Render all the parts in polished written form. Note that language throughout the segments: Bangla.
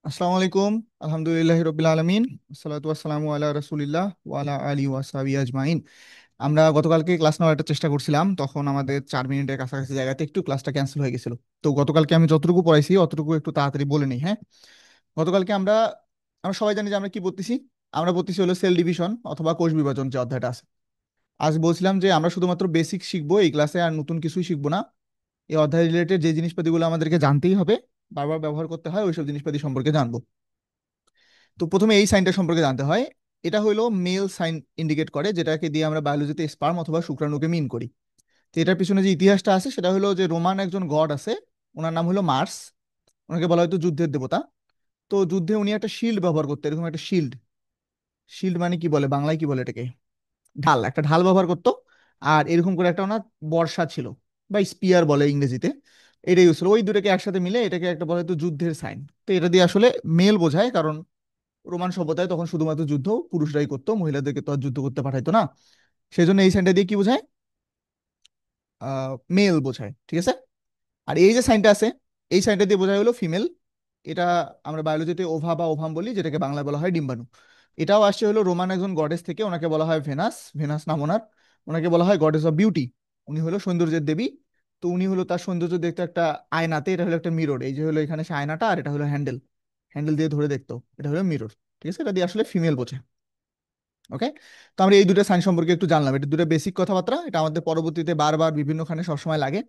আসসালামু আলাইকুম। আলহামদুলিল্লাহ রবিল আলমিন। আসসালাতু আসসালামু আলা রাসূলিল্লাহ ওয়া আলা আলিহি ওয়া সাহবিহি আজমাইন। আমরা গতকালকে ক্লাস নেওয়ার একটা চেষ্টা করছিলাম, তখন আমাদের 4 মিনিটের কাছাকাছি জায়গাতে একটু ক্লাসটা ক্যান্সেল হয়ে গেছিল। তো গতকালকে আমি যতটুকু পড়াইছি অতটুকু একটু তাড়াতাড়ি বলে নিই, হ্যাঁ। গতকালকে আমরা আমরা সবাই জানি যে আমরা কি পড়তেছি। আমরা পড়তেছি হলো সেল ডিভিশন অথবা কোষ বিভাজন, যে অধ্যায়টা আছে। আজ বলছিলাম যে আমরা শুধুমাত্র বেসিক শিখবো এই ক্লাসে, আর নতুন কিছুই শিখবো না। এই অধ্যায় রিলেটেড যে জিনিসপাতিগুলো আমাদেরকে জানতেই হবে, বারবার ব্যবহার করতে হয়, ওইসব জিনিসপাতি সম্পর্কে জানবো। তো প্রথমে এই সাইনটা সম্পর্কে জানতে হয়। এটা হলো মেল সাইন ইন্ডিকেট করে, যেটাকে দিয়ে আমরা বায়োলজিতে স্পার্ম অথবা শুক্রাণুকে মিন করি। তো এটার পিছনে যে ইতিহাসটা আছে সেটা হলো যে রোমান একজন গড আছে, ওনার নাম হলো মার্স। ওনাকে বলা হয়তো যুদ্ধের দেবতা। তো যুদ্ধে উনি একটা শিল্ড ব্যবহার করতেন, এরকম একটা শিল্ড। শিল্ড মানে কি বলে বাংলায়, কি বলে এটাকে? ঢাল, একটা ঢাল ব্যবহার করতো। আর এরকম করে একটা ওনার বর্ষা ছিল, বা স্পিয়ার বলে ইংরেজিতে। এটা ইউজ ছিল, ওই দুটাকে একসাথে মিলে এটাকে একটা বলা হয়তো যুদ্ধের সাইন। তো এটা দিয়ে আসলে মেল বোঝায়, কারণ রোমান সভ্যতায় তখন শুধুমাত্র যুদ্ধ পুরুষরাই করতো, মহিলাদেরকে তো আর যুদ্ধ করতে পাঠাইতো না। সেই জন্য এই সাইনটা দিয়ে কি বোঝায়? মেল বোঝায়, ঠিক আছে। আর এই যে সাইনটা আছে, এই সাইনটা দিয়ে বোঝায় হলো ফিমেল। এটা আমরা বায়োলজিতে ওভা বা ওভাম বলি, যেটাকে বাংলায় বলা হয় ডিম্বাণু। এটাও আসছে হলো রোমান একজন গডেস থেকে, ওনাকে বলা হয় ভেনাস, ভেনাস নাম ওনার। ওনাকে বলা হয় গডেস অফ বিউটি। উনি হলো সৌন্দর্যের দেবী। তো উনি হলো তার সৌন্দর্য দেখতে একটা আয়নাতে, এটা হলো একটা মিরর, এই যে হলো এখানে সে আয়নাটা, আর এটা হলো হ্যান্ডেল। হ্যান্ডেল দিয়ে ধরে দেখতো, এটা হলো মিরর। ঠিক আছে, এটা দিয়ে আসলে ফিমেল বোঝায়। ওকে। তো আমরা এই দুটো সাইন সম্পর্কে একটু জানলাম, এটা দুটো বেসিক কথাবার্তা, এটা আমাদের পরবর্তীতে বারবার বিভিন্নখানে সবসময় লাগে।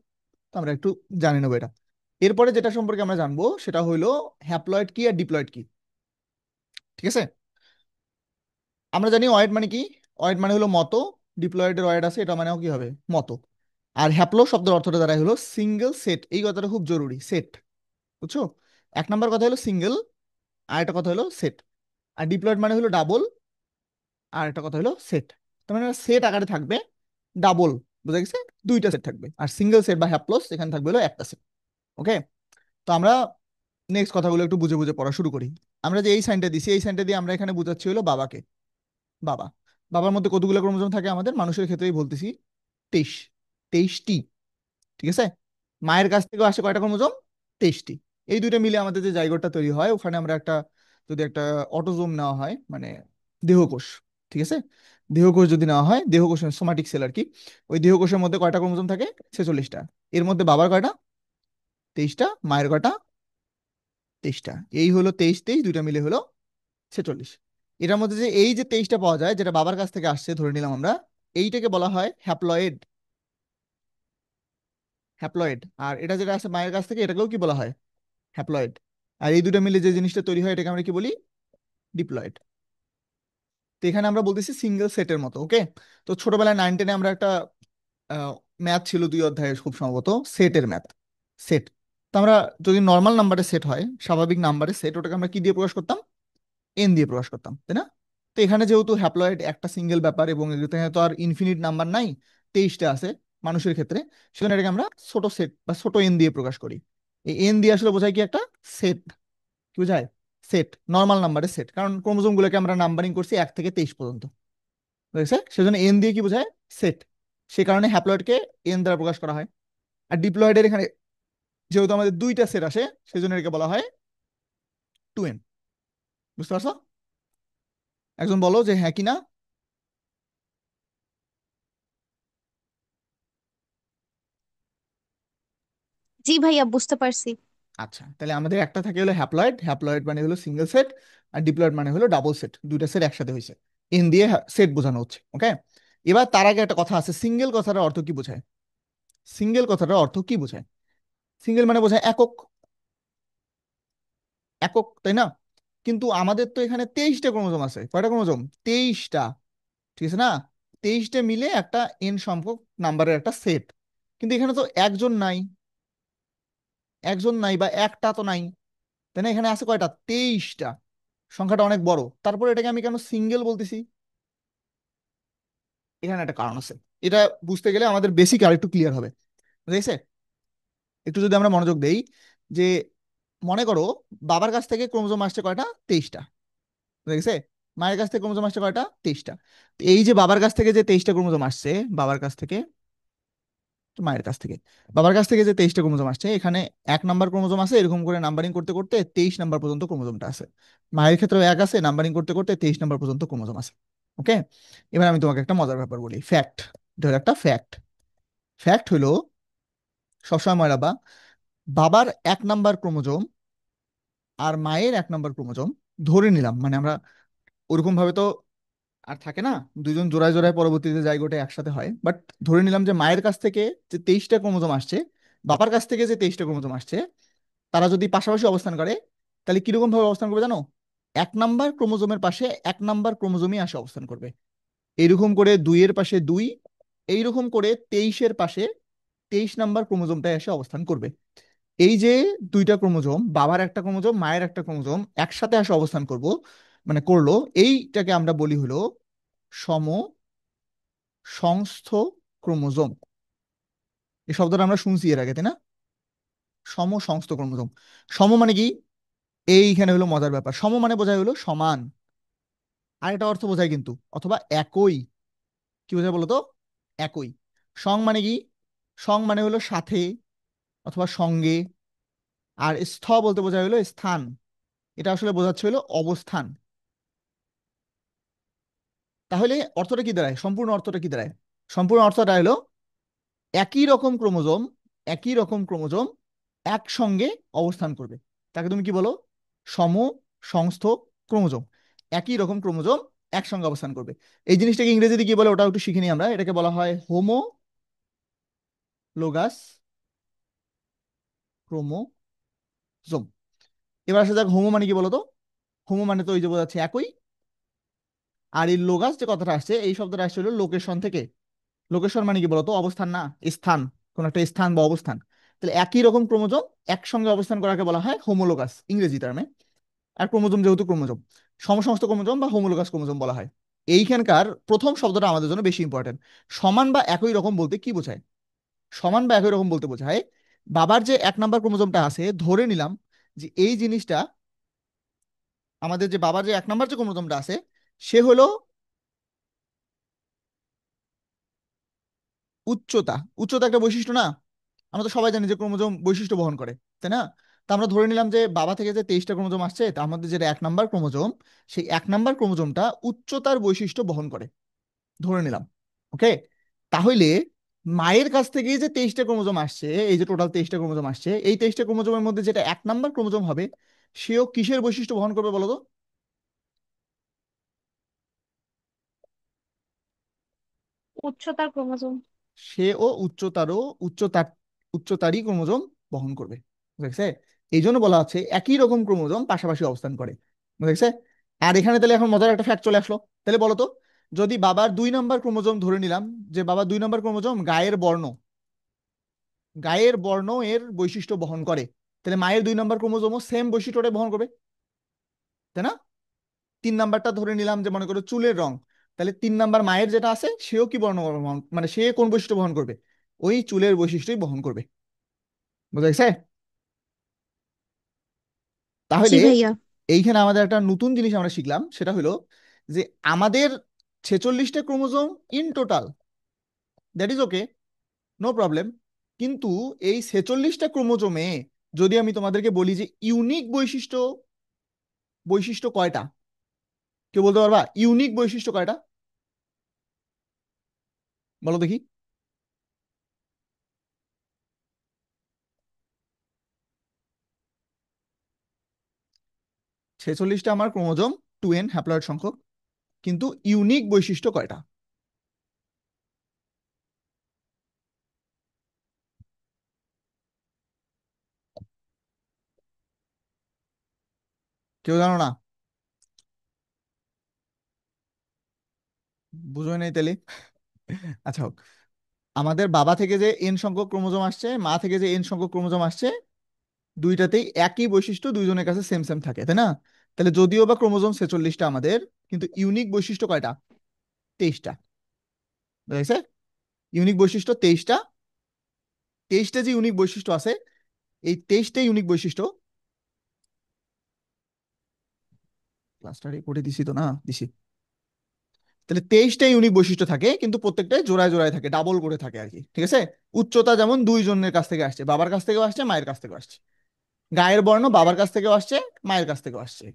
তো আমরা একটু জানি নেবো এটা। এরপরে যেটা সম্পর্কে আমরা জানবো সেটা হলো হ্যাপ্লয়েড কি আর ডিপ্লয়েড কি। ঠিক আছে। আমরা জানি অয়েড মানে কি। অয়েড মানে হলো মতো। ডিপ্লয়েডের অয়েড আছে, এটা মানেও কি হবে? মতো। আর হ্যাপ্লো শব্দের অর্থটা দ্বারা হলো সিঙ্গেল সেট, এই কথাটা খুব জরুরি, সেট। বুঝছো? এক নম্বর কথা হলো সিঙ্গেল, আর একটা কথা হলো সেট। আর ডিপ্লয়েড মানে হলো ডাবল, আর একটা কথা হলো সেট। তার মানে সেট আকারে থাকবে ডাবল, বুঝা গেছে? দুইটা সেট থাকবে। আর সিঙ্গেল সেট বা হ্যাপ্লস এখানে থাকবে হলো একটা সেট। ওকে। তো আমরা নেক্সট কথাগুলো একটু বুঝে বুঝে পড়া শুরু করি। আমরা যে এই সাইনটা দিছি, এই সাইনটা দিয়ে আমরা এখানে বুঝাচ্ছি হলো বাবাকে। বাবা। বাবার মধ্যে কতগুলো ক্রোমোজোম থাকে আমাদের মানুষের ক্ষেত্রেই বলতেছি? 23। 23টি। ঠিক আছে। মায়ের কাছ থেকে আসে কয়টা ক্রোমোজোম? 23টি। এই দুইটা মিলে আমাদের যে জাইগোটটা তৈরি হয়, ওখানে আমরা একটা, যদি একটা অটোজোম নেওয়া হয়, মানে দেহকোষ। ঠিক আছে। দেহকোষ যদি নেওয়া হয়, দেহকোষ সোমাটিক সেল আর কি। ওই দেহকোষের মধ্যে কয়টা ক্রোমোজোম থাকে? 46টা। এর মধ্যে বাবার কয়টা? 23টা। মায়ের কয়টা? 23টা। এই হলো 23 23, দুইটা মিলে হলো 46। এটার মধ্যে যে এই যে 23টা পাওয়া যায়, যেটা বাবার কাছ থেকে আসছে ধরে নিলাম আমরা, এইটাকে বলা হয় হ্যাপ্লয়েড। হ্যাপ্লয়েড। আর এটা যেটা আছে মায়ের কাছ থেকে, এটাকেও কি বলা হয়? হ্যাপ্লয়েড। আর এই দুটো মিলে যে জিনিসটা তৈরি হয়, এটাকে আমরা কি বলি? ডিপ্লয়েড। তো এখানে আমরা বলতেছি সিঙ্গেল সেটের মতো। ওকে। তো ছোটবেলায় 9 10-এ আমরা একটা ম্যাথ ছিল, 2 অধ্যায়ে খুব সম্ভবত, সেটের ম্যাথ। সেট। তো আমরা, যদি নর্মাল নাম্বারের সেট হয়, স্বাভাবিক নাম্বারের সেট, ওটাকে আমরা কি দিয়ে প্রকাশ করতাম? এন দিয়ে প্রকাশ করতাম, তাই না? তো এখানে যেহেতু হ্যাপ্লয়েড একটা সিঙ্গেল ব্যাপার, এবং এখানে তো আর ইনফিনিট নাম্বার নাই, 23টা আছে মানুষের ক্ষেত্রে, সেখানে এটাকে আমরা ছোট সেট বা ছোট এন দিয়ে প্রকাশ করি। এই এন দিয়ে আসলে বোঝায় কি? একটা সেট। কি বোঝায়? সেট, নর্মাল নাম্বারের সেট, কারণ ক্রোমোজোম গুলোকে আমরা নাম্বারিং করছি 1 থেকে 23 পর্যন্ত। বুঝেছে? সেজন্য এন দিয়ে কি বোঝায়? সেট। সে কারণে হ্যাপ্লয়েডকে এন দ্বারা প্রকাশ করা হয়। আর ডিপ্লয়েডের এখানে যেহেতু আমাদের দুইটা সেট আসে, সেজন্য এটাকে বলা হয় 2n। বুঝতে পারছো? একজন বলো যে হ্যাঁ কি না। জি ভাইয়া, বুঝতে পারছি। আচ্ছা, তাহলে আমাদের একটা থাকে হলো হ্যাপ্লয়েড, হ্যাপ্লয়েড মানে হলো সিঙ্গেল সেট। আর ডিপ্লয়েড মানে হলো ডাবল সেট, দুইটা সেট একসাথে হয়েছে। এন দিয়ে সেট বোঝানো হচ্ছে। ওকে। এবার তার আগে একটা কথা আছে, সিঙ্গেল কথাটার অর্থ কি বোঝায়? সিঙ্গেল কথাটার অর্থ কি বোঝায়? সিঙ্গেল মানে বোঝায় একক। একক, তাই না? কিন্তু আমাদের তো এখানে 23টা ক্রোমোজোম আছে, কয়টা ক্রোমোজোম? 23টা। ঠিক আছে না? 23টা মিলে একটা এন সংখ্যক নাম্বারের একটা সেট। কিন্তু এখানে তো একজন নাই, একজন নাই বা একটা তো নাই, তাই না? এখানে আছে কয়টা? 23টা। সংখ্যাটা অনেক বড়, তারপরে এটাকে আমি কেন সিঙ্গেল বলতেছি? এখানে একটা কারণ আছে। এটা বুঝতে গেলে আমাদের বেসিক আর একটু ক্লিয়ার হবে। বুঝেছে? একটু যদি আমরা মনোযোগ দেই, যে মনে করো বাবার কাছ থেকে ক্রোমোজোম আসছে কয়টা? 23টা। বুঝেছে? মায়ের কাছ থেকে ক্রোমোজোম আসছে কয়টা? 23টা। এই যে বাবার কাছ থেকে যে 23টা ক্রোমোজোম আসছে, বাবার কাছ থেকে মায়ের কাছ থেকে। বাবার কাছ থেকে যে 23টা ক্রোমোজোম আসছে, এখানে 1 নাম্বার ক্রোমোজোম আছে, এরকম করে নাম্বারিং করতে করতে 23 নাম্বার পর্যন্ত ক্রোমোজোমটা আছে। মায়ের ক্ষেত্রেও এক আছে, নাম্বারিং করতে করতে 23 নাম্বার পর্যন্ত ক্রোমোজোম আছে। ওকে। এবার আমি তোমাকে একটা মজার ব্যাপার বলি, ফ্যাক্ট। এটা হলো একটা ফ্যাক্ট। ফ্যাক্ট হলো, সবসময় মনে রাখবা, বাবার 1 নাম্বার ক্রোমোজোম আর মায়ের 1 নাম্বার ক্রোমোজোম ধরে নিলাম, মানে আমরা ওরকম ভাবে তো আর থাকে না, দুইজন জোড়ায় জোড়ায় পরবর্তীতে জাইগোটে একসাথে হয়, বাট ধরে নিলাম যে মায়ের কাছ থেকে যে 23টা ক্রোমোজোম আসছে, বাবার কাছ থেকে যে 23টা ক্রোমোজোম আসছে, তারা যদি পাশাপাশি অবস্থান করে, তাহলে কিরকম ভাবে অবস্থান করবে জানো? 1 নাম্বার ক্রোমোজোমের পাশে 1 নাম্বার ক্রোমোজোমই আসে অবস্থান করবে। এইরকম করে 2-এর পাশে 2, এইরকম করে 23-এর পাশে 23 নাম্বার ক্রোমোজোমটা এসে অবস্থান করবে। এই যে দুইটা ক্রোমোজোম, বাবার একটা ক্রোমোজোম মায়ের একটা ক্রোমোজোম একসাথে আসে অবস্থান মানে করলো, এইটাকে আমরা বলি হলো সম সংস্থ ক্রোমোজোম। এই শব্দটা আমরা শুনছি এর আগে, তাই না? সমসংস্থ ক্রোমোজোম। সম মানে কি? এইখানে হলো মজার ব্যাপার, সম মানে বোঝায় হলো সমান। আর এটা অর্থ বোঝায় কিন্তু, অথবা একই। কি বোঝায় বলো তো? একই। সং মানে কি? সং মানে হলো সাথে অথবা সঙ্গে। আর স্থ বলতে বোঝায় হলো স্থান। এটা আসলে বোঝাচ্ছে হলো অবস্থান। তাহলে অর্থটা কি দাঁড়ায়, সম্পূর্ণ অর্থটা কি দাঁড়ায়? সম্পূর্ণ অর্থটা হলো একই রকম ক্রোমোজোম, একই রকম ক্রোমোজোম একসঙ্গে অবস্থান করবে। তাকে তুমি কি বলো? সম সংস্থ ক্রোমোজোম। একই রকম ক্রোমোজোম একসঙ্গে অবস্থান করবে। এই জিনিসটাকে ইংরেজিতে কি বলে ওটাও একটু শিখে নিই আমরা। এটাকে বলা হয় হোমোলোগাস ক্রোমোজোম। এবার আসা যাক, হোমো মানে কি বলতো? হোমো মানে তো ওই যে বোঝাচ্ছে একই। আর এই লোগাস যে কথাটা আসছে, এই শব্দটা আসছে হলো লোকেশন থেকে। লোকেশন মানে কি বলতো? অবস্থান না, স্থান। কোন একটা স্থান বা অবস্থান। তাহলে একই রকম ক্রোমোজোম একসঙ্গে অবস্থান করাকে বলা হয় হোমোলোগাস ইংরেজি টার্মে। আর ক্রোমোজোম যেহেতু ক্রোমোজোম, সমসমস্ত ক্রোমোজোম বা হোমোলোগাস ক্রোমোজোম বলা হয়। এইখানকার প্রথম শব্দটা আমাদের জন্য বেশি ইম্পর্টেন্ট। সমান বা একই রকম বলতে কি বোঝায়? সমান বা একই রকম বলতে বোঝায়, বাবার যে 1 নাম্বার ক্রোমোজোমটা আছে, ধরে নিলাম যে এই জিনিসটা, আমাদের যে বাবার যে 1 নাম্বার যে ক্রোমোজোমটা আছে, সে হলো উচ্চতা। উচ্চতা একটা বৈশিষ্ট্য না? আমরা তো সবাই জানি যে ক্রোমোজোম বৈশিষ্ট্য বহন করে, তাই না? তা আমরা ধরে নিলাম যে বাবা থেকে যে 23টা ক্রোমোজোম আসছে, তার মধ্যে যেটা 1 নাম্বার ক্রোমোজোম, সেই 1 নাম্বার ক্রোমোজোমটা উচ্চতার বৈশিষ্ট্য বহন করে, ধরে নিলাম। ওকে। তাহলে মায়ের কাছ থেকে যে 23টা ক্রোমোজোম আসছে, এই যে টোটাল 23টা ক্রোমোজোম আসছে, এই 23টা ক্রোমোজোমের মধ্যে যেটা 1 নাম্বার ক্রোমোজোম হবে, সেও কিসের বৈশিষ্ট্য বহন করবে বলো তো? উচ্চতার ক্রোমোজোম। সেও উচ্চতার উচ্চতারই ক্রোমোজোম বহন করবে। বুঝেছে? এই জন্য বলা হচ্ছে একই রকম ক্রোমোজোম পাশাপাশি অবস্থান করে। বুঝেছে? আর এখানে তাহলে এখন মজার একটা ফ্যাক্ট চলে আসলো। তাহলে বলো তো, যদি বাবার 2 নাম্বার ক্রোমোজোম ধরে নিলাম, যে বাবার 2 নাম্বার ক্রোমোজোম গায়ের বর্ণ এর বৈশিষ্ট্য বহন করে, তাহলে মায়ের 2 নাম্বার ক্রোমোজোমও সেম বৈশিষ্ট্যটা বহন করবে, তাই না? 3 নাম্বারটা ধরে নিলাম যে মনে করো চুলের রং, তাহলে 3 নাম্বার মায়ের যেটা আছে, সেও কি মানে সে কোন বৈশিষ্ট্য বহন করবে? ওই চুলের বৈশিষ্ট্যই বহন করবে। বুঝা গেছে? জি তাহলে ভাইয়া। এইখানে আমাদের একটা নতুন জিনিস আমরা শিখলাম, সেটা হলো যে আমাদের 46টা chromosome in total, that is okay, no problem. কিন্তু এই 46টা ক্রোমোজোমে যদি আমি তোমাদেরকে বলি যে ইউনিক বৈশিষ্ট্য, বৈশিষ্ট্য কয়টা? কেউ বলতে পারবা ইউনিক বৈশিষ্ট্য কয়টা? বলো দেখি। 46টা আমার ক্রোমোজোম, 2n হ্যাপ্লয়েড সংখ্যক, কিন্তু ইউনিক বৈশিষ্ট্য কয়টা? কেউ জানো না? বুঝোই নাই তাহলে? আচ্ছা হোক। আমাদের বাবা থেকে যে এন সংখ্যক ক্রোমোজোম আসছে, মা থেকে যে এন সংখ্যক ক্রোমোজোম আসছে, দুইটাতেই একই বৈশিষ্ট্য দুইজনের কাছে সেম সেম থাকে, তাই না? তাহলে যদিও বা ক্রোমোজোম 46টা আমাদের, কিন্তু ইউনিক বৈশিষ্ট্য কয়টা? 23টা। বুঝেছে? ইউনিক বৈশিষ্ট্য 23টা। 23টা যে ইউনিক বৈশিষ্ট্য আছে, এই 23টা ইউনিক বৈশিষ্ট্য, ক্লাসটা রেকর্ডে দিছি তো না? দিছি। তাহলে 23টা ইউনিক বৈশিষ্ট্য থাকে, কিন্তু প্রত্যেকটাই জোড়ায় জোড়ায় থাকে, ডাবল করে থাকে আর কি, ঠিক আছে। উচ্চতা যেমন দুইজনের কাছ থেকে আসছে, বাবার কাছ থেকেও আসছে, মায়ের কাছ থেকেও আসছে। গায়ের বর্ণ বাবার কাছ থেকেও আসছে, মায়ের কাছ থেকেও আসছে।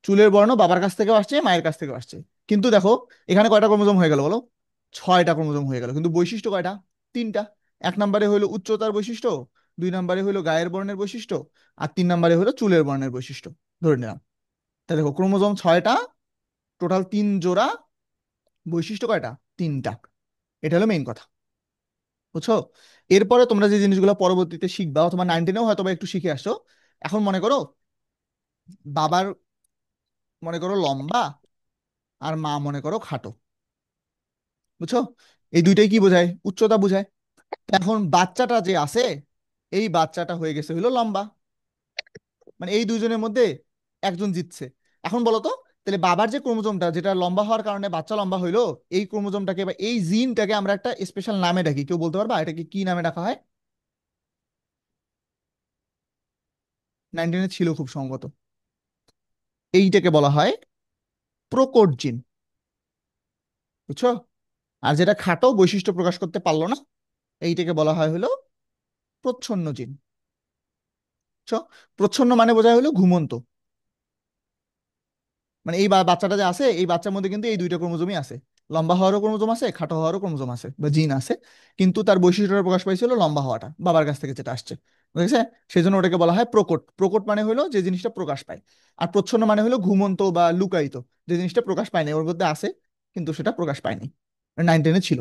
চুলের বর্ণ বাবার কাছ থেকেও আসছে, মায়ের কাছ থেকেও আসছে। কিন্তু দেখো, এখানে কয়টা ক্রোমোজোম হয়ে গেল বলো? 6টা ক্রোমোজোম হয়ে গেল, কিন্তু বৈশিষ্ট্য কয়টা? 3টা। এক নম্বরে হলো উচ্চতার বৈশিষ্ট্য, দুই নম্বরে হলো গায়ের বর্ণের বৈশিষ্ট্য, আর তিন নম্বরে হলো চুলের বর্ণের বৈশিষ্ট্য, ধরে নিলাম। তাহলে দেখো, ক্রোমোজোম 6টা, টোটাল 3 জোড়া, বৈশিষ্ট্য কয়টা? 3টা। এটা হলো মেইন কথা, বুঝছো? এরপরে তোমরা যে জিনিসগুলো পরবর্তীতে শিখবা, অথবা 9-10-এও হয়তো বা একটু শিখে আসছো। এখন মনে করো, বাবার মনে করো লম্বা, আর মা মনে করো খাটো, বুঝছো? এই দুইটাই কি বোঝায়? উচ্চতা বোঝায়। এখন বাচ্চাটা যে আছে, এই বাচ্চাটা হয়ে গেছে হলো লম্বা, মানে এই দুইজনের মধ্যে একজন জিতছে। এখন বলো তো, তাহলে বাবার যে ক্রোমোজোমটা, যেটা লম্বা হওয়ার কারণে বাচ্চা লম্বা হইলো, এই ক্রোমোজোমটাকে বা এই জিনটাকে আমরা একটা স্পেশাল নামে ডাকি। কেউ বলতে পারবা এটাকে কি নামে ডাকা হয়? 9-10-এ ছিল খুব সম্ভবত। এইটাকে বলা হয় প্রকট জিন, বুঝছো? আর যেটা খাটো, বৈশিষ্ট্য প্রকাশ করতে পারলো না, এইটাকে বলা হয় হলো প্রচ্ছন্ন জিন, বুঝছো? প্রচ্ছন্ন মানে বোঝায় হলো ঘুমন্ত। মানে এই বাচ্চাটা যে আছে, এই বাচ্চার মধ্যে কিন্তু এই দুইটা ক্রোমোজোমই আছে। লম্বা হওয়ারও ক্রোমোজোম আছে, খাটো হওয়ারও ক্রোমোজোম আছে বা জিন আছে। কিন্তু তার বৈশিষ্ট্যটা প্রকাশ পাইছিল লম্বা হওয়াটা, বাবার কাছ থেকে যেটা আসছে, বুঝেছে? সেই জন্য ওটাকে বলা হয় প্রকট। প্রকট মানে হলো যে জিনিসটা প্রকাশ পায়। আর প্রচ্ছন্ন মানে হলো ঘুমন্ত বা লুকায়িত, যে জিনিসটা প্রকাশ পায় না, ওর মধ্যে আছে কিন্তু সেটা প্রকাশ পায়নি। 9-10-এ ছিল।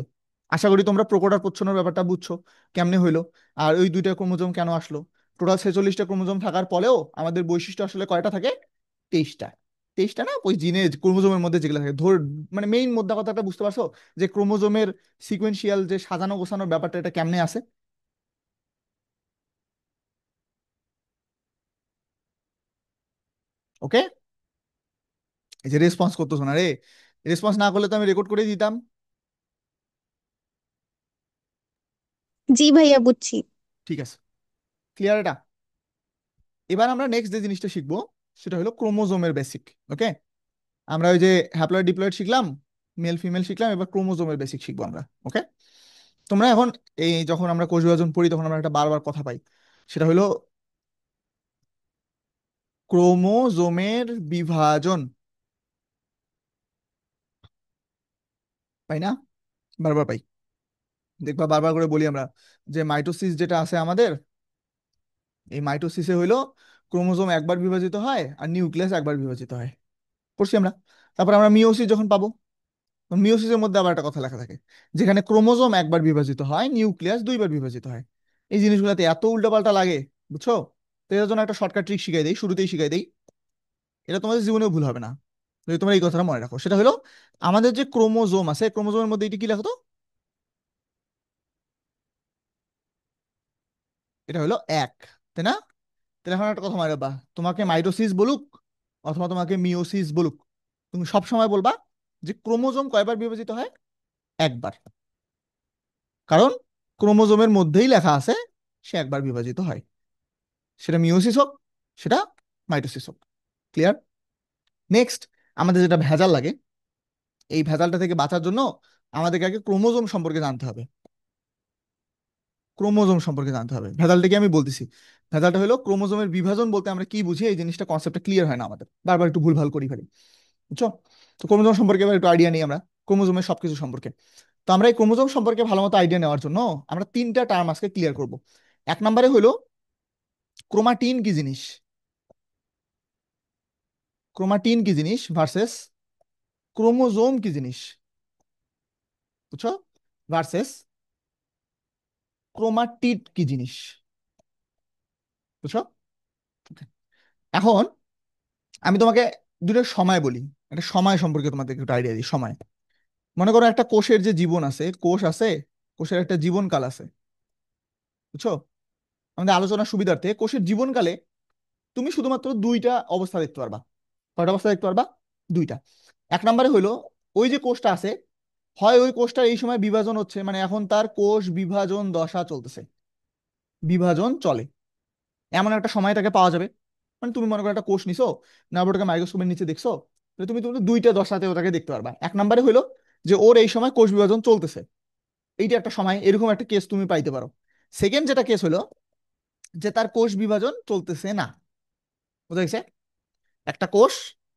আশা করি তোমরা প্রকট আর প্রচ্ছন্নের ব্যাপারটা বুঝছো, কেমনে হইলো। আর ওই দুইটা ক্রোমোজোম কেন আসলো? টোটাল 46টা ক্রোমোজোম থাকার পরেও আমাদের বৈশিষ্ট্য আসলে কয়টা থাকে? 23টা। 23টা না, ওই জিনের ক্রোমোজোমের মধ্যে যেগুলো থাকে ধর, মানে মেইন মোদ্দা কথাটা বুঝতে পারছো? যে ক্রোমোজোমের সিকোয়েন্সিয়াল যে সাজানো গোছানোর ব্যাপারটা, এটা কেমনে আছে? ওকে? এই যে রেসপন্স করতেছো না রে, রেসপন্স না করলে তো আমি রেকর্ড করে দিতাম। জি ভাইয়া, বুঝছি। ঠিক আছে, ক্লিয়ার এটা? এবার আমরা নেক্সট যে জিনিসটা শিখবো, সেটা হলো ক্রোমোজোমের বেসিক। ওকে? আমরা ওই যে হ্যাপ্লয়েড ডিপ্লয়েড শিখলাম, মেল ফিমেল শিখলাম, এবার ক্রোমোজোমের বেসিক শিখবো আমরা। ওকে? তোমরা এখন, এই যখন আমরা কোষ বিভাজন পড়ি, তখন আমরা একটা বারবার কথা পাই, সেটা হলো ক্রোমোজোমের বিভাজন, পাই না? বারবার পাই। দেখবা বারবার করে বলি আমরা, যে মাইটোসিস যেটা আছে আমাদের, এই মাইটোসিসে হইলো ক্রোমোজোম একবার বিভাজিত হয় আর নিউক্লিয়াস একবার বিভাজিত হয়, পড়ছি আমরা। তারপর আমরা মিওসিস যখন পাবো, মিওসিসের মধ্যে আবার একটা কথা লেখা থাকে, যেখানে ক্রোমোজোম একবার বিভাজিত হয়, নিউক্লিয়াস দুইবার বিভাজিত হয়। এই জিনিসগুলোতে এত উল্টাপাল্টা লাগে, বুঝছো? তো এর জন্য একটা শর্টকাট ট্রিক শিখাই দেই, শুরুতেই শিখাই দেই। এটা তোমাদের জীবনেও ভুল হবে না যদি তোমরা এই কথাটা মনে রাখো। সেটা হলো, আমাদের যে ক্রোমোজোম আছে, ক্রোমোজোমের মধ্যে এটি কি লেখো তো? এটা হলো এক, তাই না? তাহলে এখন একটা কথা মনে রাখবা, তোমাকে মাইটোসিস বলুক অথবা তোমাকে মিওসিস বলুক, তুমি সব সময় বলবা যে ক্রোমোজোম কয়বার বিভাজিত হয়? একবার। কারণ ক্রোমোজোমের মধ্যেই লেখা আছে সে একবার বিভাজিত হয়, সেটা মিওসিস হোক, সেটা মাইটোসিস হোক। ক্লিয়ার? নেক্সট, আমাদের যেটা ভেজাল লাগে, এই ভেজালটা থেকে বাঁচার জন্য আমাদেরকে আগে ক্রোমোজোম সম্পর্কে জানতে হবে। ক্রোমোজোম সম্পর্কে জানতে হবে। ভেজালটা কি আমি বলতেছি, ভেজালটা হলো ক্রোমোজোমের বিভাজন বলতে আমরা কি বুঝি, এই জিনিসটা কনসেপ্টটা ক্লিয়ার হয় না আমাদের, বারবার একটু ভুলভাল করি ফেলি, বুঝছো? তো ক্রোমোজোম সম্পর্কে এবার একটু আইডিয়া নিই আমরা, ক্রোমোজোমের সবকিছু সম্পর্কে। তো আমরা এই ক্রোমোজোম সম্পর্কে ভালো মতো আইডিয়া নেওয়ার জন্য আমরা 3টা টার্ম আজকে ক্লিয়ার করব। এক নম্বরে হলো ক্রোমাটিন কি জিনিস, ক্রোমাটিন কি জিনিস ভার্সেস ক্রোমোজোম কি জিনিস, বুঝছো? ভার্সেস ক্রোমাটিড কি জিনিস, বুঝছো? Okay. এখন আমি তোমাকে দুটো সময় বলি, একটা সময় সম্পর্কে তোমাদের একটু আইডিয়া দিই। সময়, মনে করো একটা কোষের যে জীবন আছে, কোষ আছে, কোষের একটা জীবনকাল আছে, বুঝছো? আমাদের আলোচনার সুবিধার্থে, কোষের জীবনকালে তুমি শুধুমাত্র দুইটা অবস্থা দেখতে পারবা। কয়টা অবস্থা দেখতে পারবা? দুইটা। এক নম্বরে হইলো, ওই যে কোষটা আছে, হয় ওই কোষটার এই সময় বিভাজন হচ্ছে, মানে এখন তার কোষ বিভাজন দশা চলতেছে, বিভাজন চলে, এমন একটা সময় তাকে পাওয়া যাবে। মানে তুমি মনে করো একটা কোষ নিছো, না ওটাকে মাইক্রোস্কোপের নিচে দেখছো, তাহলে তুমি তুমি দুইটা দশাতে ওটাকে দেখতে পারবা। এক নম্বরে হইলো যে ওর এই সময় কোষ বিভাজন চলতেছে। এইটা একটা সময়, এরকম একটা কেস তুমি পাইতে পারো। সেকেন্ড যেটা কেস হলো যে তার কোষ বিভাজন চলতেছে না। বুঝা গেছে? একটা কোষ,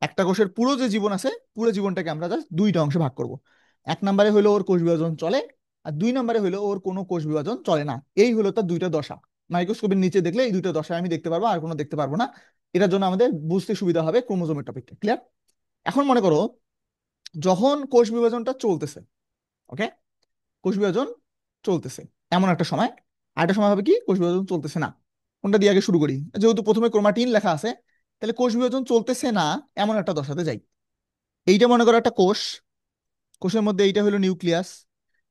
একটা কোষের পুরো যে জীবন আছে, পুরো জীবনটাকে আমরা জাস্ট দুইটা অংশে ভাগ করব। এক নম্বরে হলো ওর কোষ বিভাজন চলে, আর দুই নম্বরে হলো ওর কোনো কোষ বিভাজন চলে না। এই হলো তার দুইটা দশা। মাইক্রোস্কোপের নিচে দেখলে এই দুইটা দশা আমি দেখতে পারবো, আর কোনো দেখতে পারবো না। এটার জন্য আমাদের বুঝতে সুবিধা হবে ক্রোমোজোমের টপিকটা। ক্লিয়ার? এখন মনে করো যখন কোষ বিভাজনটা চলতেছে, ওকে, কোষ বিভাজন চলতেছে এমন একটা সময়, আর একটা সময় হবে কি কোষ বিভাজন চলতেছে না। কোনটা দিয়ে আগে শুরু করি? যেহেতু প্রথমে ক্রোমাটিন লেখা আছে, তাহলে কোষ বিভাজন চলতেছে না এমন একটা দশাতে যাই। এইটা মনে করো একটা কোষ, কোষের মধ্যে এইটা হলো নিউক্লিয়াস।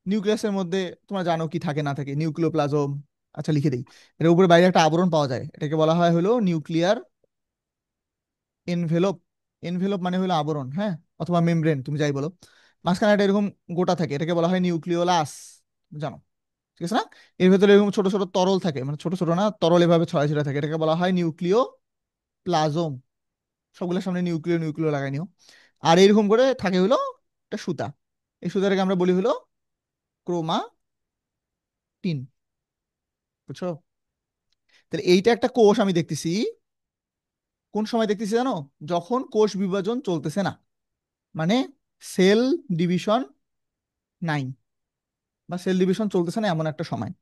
নিউক্লিয়াসের মধ্যে তোমরা জানো কি থাকে না থাকে, নিউক্লিওপ্লাজম। আচ্ছা লিখে দিই, এর উপরে বাইরে একটা আবরণ পাওয়া যায়, এটাকে বলা হয় হলো নিউক্লিয়ার এনভেলপ। এনভেলপ মানে হলো আবরণ, হ্যাঁ, অথবা মেমব্রেন, তুমি যাই বলো। মাঝখানে একটা এরকম গোটা থাকে, এটাকে বলা হয় নিউক্লিওলাস, জানো? ঠিক আছে না? এর ভেতরে এরকম ছোট ছোট তরল থাকে, মানে ছোট ছোট না, তরল এভাবে ছড়াই ছিটা থাকে, এটাকে বলা হয় নিউক্লিও প্লাজম। সবগুলোর সামনে নিউক্লিও নিউক্লিও লাগাই নিও। আর এরকম করে থাকে হলো একটা সুতা। এই সুতাটাকে আমরা বলি হলো ক্রোমাটিন। বুঝছো? তাহলে এইটা একটা কোষ আমি দেখতেছি। কোন সময় দেখতেছি জানো? যখন কোষ বিভাজন চলতেছে না, মানে সেল ডিভিশন নাই, বা সেল ডিভিশন চলতেছে না এমন একটা সময়।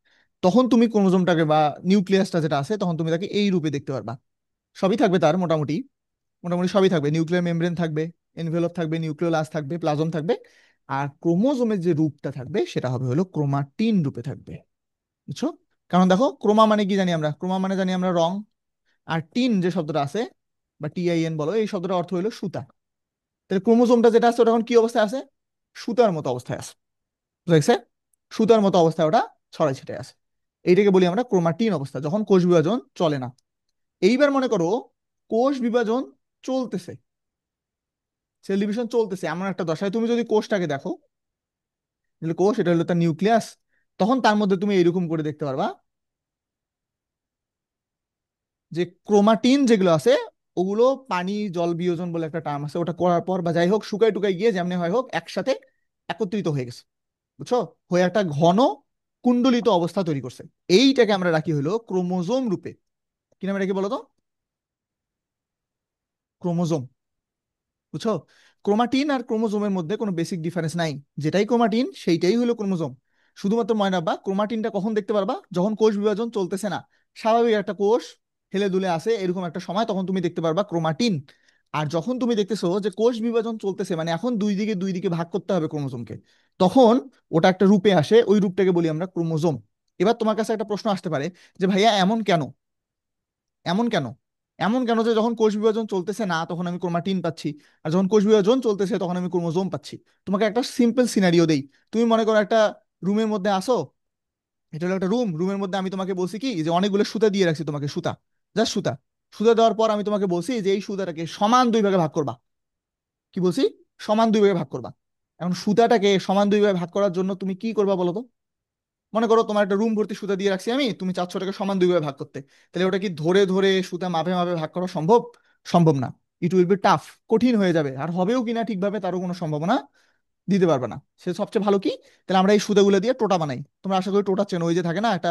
তখন তুমি ক্রোমোজোমটাকে বা নিউক্লিয়াসটা যেটা আছে, তখন তুমি তাকে এই রূপে দেখতে পারবা। সবই থাকবে তার, মোটামুটি মোটামুটি সবই থাকবে, নিউক্লিয়ার মেমব্রেন থাকবে, এনভেলপ থাকবে, নিউক্লিওলাস থাকবে, প্লাজম থাকবে। আর ক্রোমোজোমের যে রূপটা থাকবে সেটা হবে হলো ক্রোমাটিন রূপে থাকবে। বুঝছো? কারণ দেখো, ক্রোমা মানে কি জানি আমরা? ক্রোমা মানে জানি আমরা রং। আর টিন যে শব্দটা আছে, বা টিআইএন বলো, এই শব্দটার অর্থ হলো সুতা। তাহলে ক্রোমোজোমটা যেটা আছে ওটা এখন কি অবস্থায় আছে? সুতার মতো অবস্থায় আছে। বুঝা গেছে? সুতার মতো অবস্থায় ওটা ছড়াই ছিটাই আছে। এইটাকে বলি আমরা ক্রোমাটিন অবস্থা, যখন কোষ বিভাজন চলে না। এইবার মনে করো কোষ বিভাজন চলতেছে, সেল ডিভিশন চলতেছে এমন একটা দশায় তুমি যদি কোষটাকে দেখো, তাহলে কোষ এটা হলো তার নিউক্লিয়াস, তখন তার মধ্যে তুমি এরকম করে দেখতে পারবা যে ক্রোমাটিন যেগুলো আছে, ওগুলো পানি জল বিয়োজন বলে একটা টার্ম আছে, ওটা করার পর বা যাই হোক শুকাই টুকাই গিয়ে যেমনি হয় হোক একসাথে একত্রিত হয়ে গেছে। বুঝছো? হয়ে একটা ঘন কুণ্ডলিত অবস্থা তৈরি করছে। এইটাকে আমরা রাখি হলো ক্রোমোজোম রূপে। কি নামে রাখি বলো তো? ক্রোমোজোম। বুঝছো? ক্রোমাটিন আর ক্রোমোজোমের মধ্যে কোনো বেসিক ডিফারেন্স নাই। যেটাই ক্রোমাটিন সেইটাই হলো ক্রোমোজোম। শুধুমাত্র মনে রাখবা ক্রোমাটিনটা কখন দেখতে পারবা? যখন কোষ বিভাজন চলতেছে না। স্বাভাবিক একটা কোষ হেলে দুলে আছে এরকম একটা সময়, তখন তুমি দেখতে পারবা ক্রোমাটিন। আর যখন তুমি দেখতেছো যে কোষ বিভাজন চলতেছে, মানে এখন দুই দিকে ভাগ করতে হবে ক্রোমোজোমকে, তখন ওটা একটা রূপে আসে, ওই রূপটাকে বলি আমরা ক্রোমোজোম। এবার তোমার কাছে একটা প্রশ্ন আসতে পারে যে ভাইয়া এমন কেন? এমন কেন? এমন কেন যে যখন কোষ বিভাজন চলতেছে না তখন আমি ক্রোমাটিন পাচ্ছি, আর যখন কোষ বিভাজন চলতেছে তখন আমি ক্রোমোজোম পাচ্ছি? তোমাকে একটা সিম্পল সিনারিও দেই। তুমি মনে করো একটা রুমের মধ্যে আসো, এটা হলো একটা রুম, রুমের মধ্যে আমি তোমাকে বলছি কি যে অনেকগুলো সুতা দিয়ে রাখছি তোমাকে, সুতা, জাস্ট সুতা। সুতা দেওয়ার পর আমি তোমাকে বলছি যে এই সুতাটাকে সমান দুই ভাগে ভাগ করবা। কি বলছি? সমান দুই ভাগে ভাগ করবা। এখন সুতাটাকে সমান দুই ভাগে ভাগ করার জন্য তুমি কি করবা বলো তো? মনে করো তোমার একটা রুম ভর্তি সুতা দিয়ে রাখছি আমি, তুমি চাচ্ছ ওটাকে সমান দুই ভাগে ভাগ করতে। তাহলে ওটা কি ধরে ধরে সুতা মাপে মাপে ভাগ করা সম্ভব? সম্ভব না। ইট উইল বি টাফ, কঠিন হয়ে যাবে, আর হবেও কিনা ঠিকভাবে তারও কোনো সম্ভাবনা দিতে পারবে না। সে সবচেয়ে ভালো কি, তাহলে আমরা এই সুতাগুলো দিয়ে টোটা বানাই। তোমরা আশা করি টোটা চেনো, ওই যে থাকে না একটা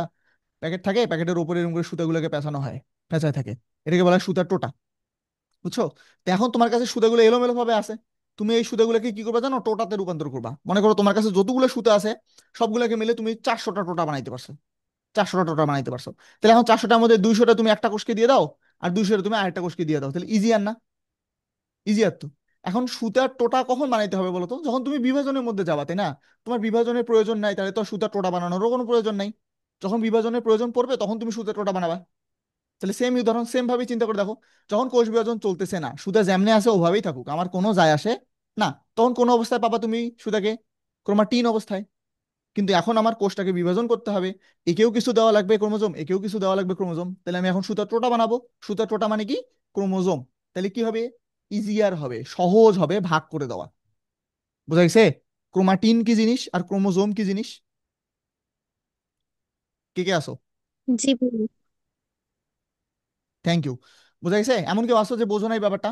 প্যাকেট থাকে, প্যাকেটের উপরে এরকম করে সুতাগুলোকে পেঁচানো হয়, পেঁচায় থাকে, এটাকে বলা হয় সুতার টোটা। বুঝছো? তো এখন তোমার কাছে সুতাগুলো এলোমেলো ভাবে আছে, তুমি এই সুতাগুলোকে কি করবে জানো? টোটাতে রূপান্তর করবা। মনে করো তোমার কাছে যতগুলো সুতা আছে সবগুলোকে মিলে তুমি 400টা টোটা বানাইতে পারছো। 400টা টোটা বানাইতে পারছো। তাহলে এখন 400টার মধ্যে 200টা তুমি একটা কোষকে দিয়ে দাও, আর 200টা তুমি আরেকটা কোষকে দিয়ে দাও, তাহলে ইজি আর না? ইজি আর তো। এখন সুতার টোটা কখন বানাইতে হবে বলো তো? যখন তুমি বিভাজনের মধ্যে যাবা, তাই না? তোমার বিভাজনের প্রয়োজন নাই, তাহলে তো আর সুতার টোটা বানানোরও কোনো প্রয়োজন নাই। যখন বিভাজনের প্রয়োজন পড়বে তখন তুমি সুতার টোটা বানাবা। তাহলে সেম উদাহরণ, সেম ভাবে চিন্তা করে দেখো, যখন কোষ বিভাজন চলতেছে না, সুতা যেমনে আছে ওভাবেই থাকুক, আমার কোনো যায় আসে না, তখন কোন অবস্থায় পাবা তুমি সুতাকে? ক্রোমাটিন অবস্থায়। কিন্তু এখন আমার কোষটাকে বিভাজন করতে হবে, একেও কিছু দেওয়া লাগবে ক্রোমোজোম, একেও কিছু দেওয়া লাগবে ক্রোমোজোম, তাহলে আমি এখন সুতার টোটা বানাবো। সুতার টোটা মানে কি? ক্রোমোজোম। তাহলে কি হবে? ইজিয়ার হবে, সহজ হবে ভাগ করে দেওয়া। বুঝা গেছে? ক্রোমাটিন কি জিনিস আর ক্রোমোজোম কি জিনিস? কে কে আসো? জি ভাইয়া। Thank you. বুঝা গেছে? এমন কেউ আসো যে বোঝো না এই ব্যাপারটা?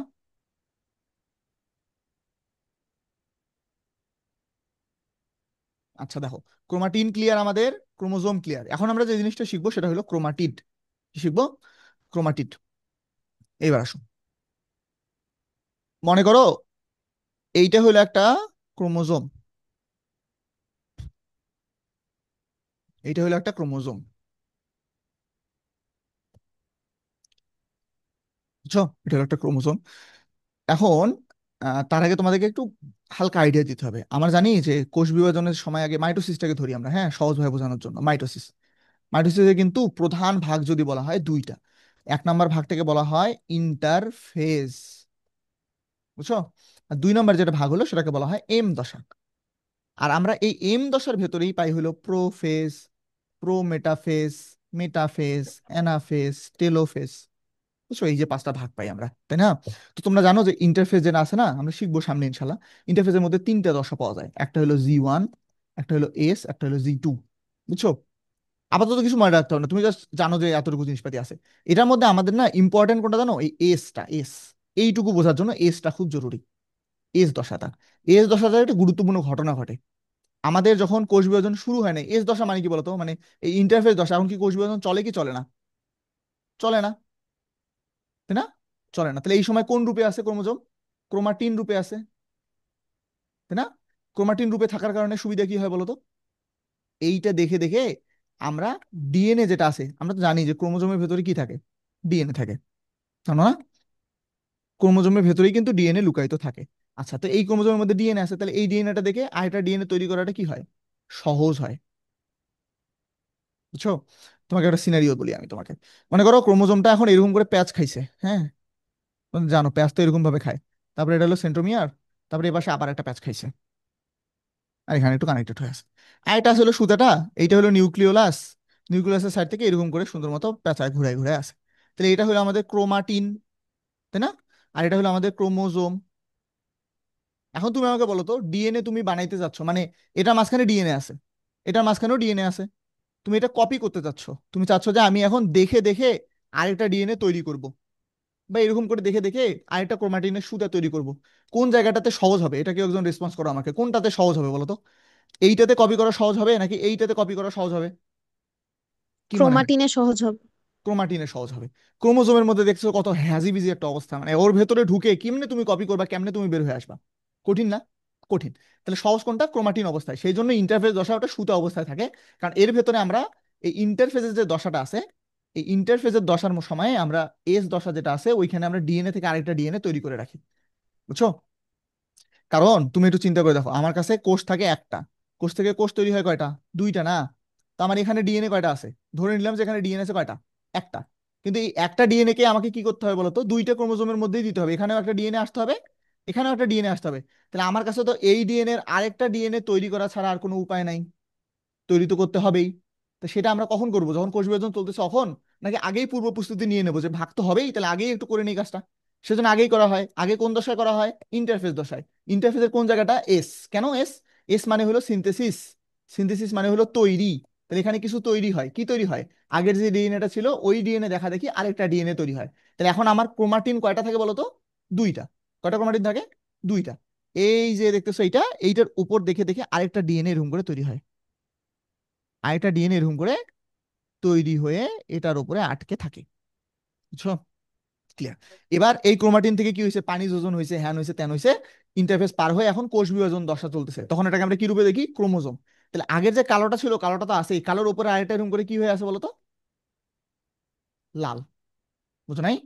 আচ্ছা দেখো, ক্রোমাটিন ক্লিয়ার আমাদের, ক্রোমোজোম ক্লিয়ার। এখন আমরা যে জিনিসটা শিখবো সেটা হলো ক্রোমাটিড। কি শিখবো? ক্রোমাটিড। এইবার আসো, মনে করো এইটা হলো একটা ক্রোমোজোম, এইটা হলো একটা ক্রোমোজোম, বুঝছো? এটা হলো একটা ক্রোমোজোম। এখন তার আগে তোমাদেরকে একটু হালকা আইডিয়া দিতে হবে। আমরা জানি যে কোষ বিভাজনের সময় আগে মাইটোসিসটাকে ধরি আমরা, হ্যাঁ, সহজভাবে বোঝানোর জন্য। মাইটোসিস, মাইটোসিসে কিন্তু প্রধান ভাগ যদি বলা হয় দুইটা। এক নম্বর ভাগটাকে বলা হয় ইন্টারফেজ, বুঝছো? আর দুই নম্বর যেটা ভাগ হলো সেটাকে বলা হয় এম দশা। আর আমরা এই এম দশার ভেতরেই পাই হলো prophase, prometaphase, metaphase, anaphase, telophase. বুঝছো? এই যে পাঁচটা ভাগ পাই আমরা, তাই না? তো তোমরা জানো যে ইন্টারফেজ যেটা আছে না, আমরা শিখবো সামনে ইনশাল্লাহ। ইন্টারফেজের মধ্যে তিনটা দশা পাওয়া যায়, একটা হলো জি 1, একটা হলো এস, একটা হলো জি 2। বুঝছো? আপাতত কিছু মনে রাখতে হবে না, তুমি জাস্ট জানো যে এতটুকু জিনিসপাতি আছে। এটার মধ্যে আমাদের না ইম্পর্টেন্ট কোনটা জানো? এই এসটা, এস। এইটুকু বোঝার জন্য এসটা খুব জরুরি। এস দশাটা, এস দশাটা একটা গুরুত্বপূর্ণ ঘটনা ঘটে আমাদের যখন কোষ বিভাজন শুরু হয় না। এস দশা মানে কি বলতো? মানে এই ইন্টারফেস দশা। এখন কি কোষ বিভাজন চলে কি চলে না? চলে না, তাই না? চলে না। তাহলে এই সময় কোন রূপে আছে ক্রোমোজোম? ক্রোমাটিন রূপে আছে, তাই না? ক্রোমাটিন রূপে থাকার কারণে সুবিধা কি হয় বলতো? এইটা দেখে দেখে আমরা ডিএনএ যেটা আছে, আমরা তো জানি যে ক্রোমোজোমের ভেতরে কি থাকে, ডিএনএ থাকে, জানো না? ক্রোমোজোমের ভেতরেই কিন্তু ডিএনএ লুকায়িত থাকে। আচ্ছা, তো এই ক্রোমোজোমের মধ্যে ডিএনএ আছে, তাহলে এই ডিএনএটা দেখে আরেকটা ডিএনএ তৈরি করাটা কি হয়? সহজ হয়, বুঝছো? তোমাকে একটা সিনারিও বলি আমি তোমাকে। মনে করো ক্রোমোজোমটা এখন এরকম করে প্যাচ খাইছে, হ্যাঁ, তুমি জানো প্যাচ তো এরকম ভাবে খায়। তারপরে এটা হলো সেন্ট্রোমিয়ার, তারপরে এপাশে আবার একটা প্যাচ খাইছে, আর এখানে একটু কানেক্টেড হয়ে আছে। আর এটা হলো সুতাটা, এইটা হলো নিউক্লিওলাস। নিউক্লিয়াসের সাইড থেকে এরকম করে সুন্দর মতো প্যাঁচায় ঘুরে ঘুরে আছে। তাহলে এটা হলো আমাদের ক্রোমাটিন, তাই না? আর এটা হলো আমাদের ক্রোমোজোম। এখন তুমি আমাকে বলো তো, ডিএনএ তুমি বানাইতে চাচ্ছ মানে, এটার মাঝখানে ডিএনএ আছে, এটার মাঝখানেও ডিএনএ আছে। তুমি এটা কপি করতে চাচ্ছ, তুমি চাচ্ছ যে আমি এখন দেখে দেখে আরেকটা ডিএনএ তৈরি করব, বা এরকম করে দেখে দেখে আরেকটা ক্রোমাটিনের সুতা তৈরি করব। কোন জায়গাটাতে সহজ হবে? এটা কেউ একজন রেসপন্স করো আমাকে, কোনটাতে সহজ হবে বলো তো? এইটাতে কপি করা সহজ হবে নাকি এইটাতে কপি করা সহজ হবে? কি মনে হয়? ক্রোমাটিনে সহজ হবে। ক্রোমাটিনে সহজ হবে। ক্রোমোজোমের মধ্যে দেখছো কত হ্যাজি বিজি একটা অবস্থা, মানে ওর ভেতরে ঢুকে কেমনে তুমি কপি করবা, কেমনে তুমি বের হয়ে আসবা? কঠিন না? কঠিন। তাহলে সহজ কোনটা? ক্রোমাটিন অবস্থায়। সেই জন্য ইন্টারফেস দশা ওটা সুতা অবস্থায় থাকে, কারণ এর ভেতরে আমরা এই ইন্টারফেসের যে দশাটা আছে, এই ইন্টারফেসের দশার সময় আমরা এস দশা যেটা আছে ওইখানে আমরা ডিএনএ থেকে আরেকটা ডিএনএ তৈরি করে রাখি, বুঝছো? কারণ তুমি একটু চিন্তা করে দেখো, আমার কাছে কোষ থাকে একটা, কোষ থেকে কোষ তৈরি হয় কয়টা? দুইটা না? তো আমার এখানে ডিএনএ কয়টা আছে? ধরে নিলাম যে এখানে ডিএনএ আছে কয়টা? একটা। কিন্তু এই একটা ডিএনএ কে আমাকে কি করতে হবে বলতো? দুইটা ক্রোমোজোমের মধ্যেই দিতে হবে, এখানেও একটা ডিএনএ আসতে হবে, এখানেও একটা ডিএনএ আসতে হবে। তাহলে আমার কাছে তো এই ডিএনএ এর আরেকটা ডিএনএ তৈরি করা ছাড়া আর কোনো উপায় নাই, তৈরি তো করতে হবেই। তো সেটা আমরা কখন করবো? যখন কোষ বিভাজন চলতেছে তখন, নাকি আগেই পূর্ব প্রস্তুতি নিয়ে নেবো যে ভাগ তো হবেই, তাহলে আগেই একটু করে নিই কাজটা? সেজন্য আগেই করা হয়। আগে কোন দশায় করা হয়? ইন্টারফেস দশায়। ইন্টারফেসের কোন জায়গাটা? এস। কেন এস? এস মানে হলো সিনথেসিস, সিনথেসিস মানে হলো তৈরি। তাহলে এখানে কিছু তৈরি হয়, কি তৈরি হয়? আগের যে ডিএনএটা ছিল ওই ডিএনএ দেখা দেখি আরেকটা ডিএনএ তৈরি হয়। তাহলে এখন আমার ক্রোমাটিন কয়টা থাকে বলো তো? দুইটা। কয়টা ক্রোমাটিন থাকে? দুইটা। এই যে দেখতেছো এইটা, এইটার উপর দেখে দেখে আরেকটা ডিএনএ এরকম করে তৈরি হয়, আরেকটা ডিএনএ এরকম করে তৈরি হয়ে এটার উপরে আটকে থাকে, বুঝছো? ক্লিয়ার? এবার এই ক্রোমাটিন থেকে কি হয়েছে? পানি যোজন হয়েছে, হ্যান হয়েছে, ত্যান হয়েছে, ইন্টারফেস পার হয়ে এখন কোষ বিভাজন দশা চলতেছে, তখন এটাকে আমরা কি রূপে দেখি? ক্রোমোজোম। তাহলে আগের যে কালোটা ছিল, কালোটা তো আছে, এই কালোর উপরে আরেকটা এরকম করে কি হয়ে আছে বলতো? লাল। বুঝো নাই?